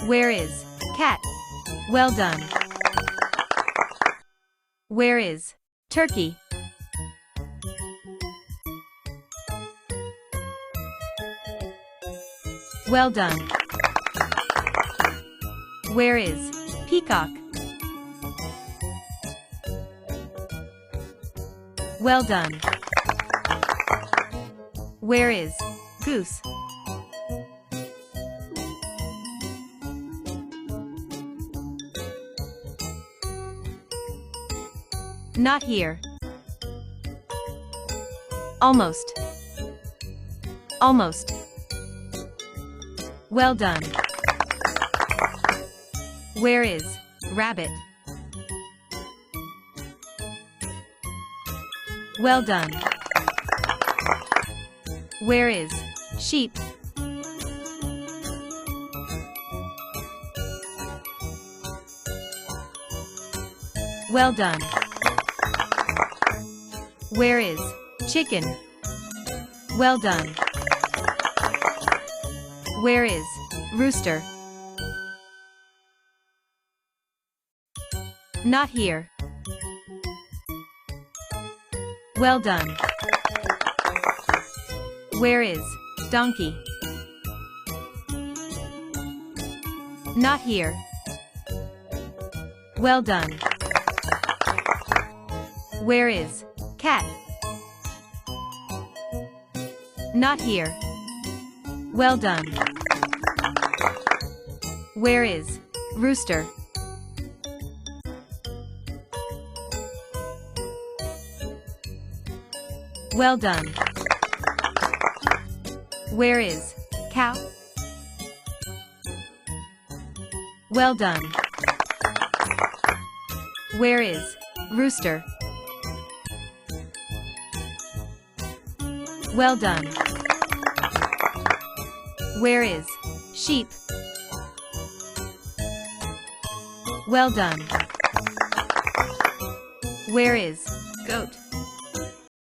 Where is cat? Well done. Where is turkey? Well done. Where is peacock? Well done. Where is goose? Not here. Almost. Almost. Well done. Where is rabbit? Well done. Where is sheep? Well done. Where is chicken? Well done. Where is rooster? Not here. Well done. Where is donkey? Not here. Well done. Where is cat? Not here. Well done. Where is rooster? Well done. Where is cow? Well done. Where is rooster? Well done. Where is sheep? Well done. Where is goat?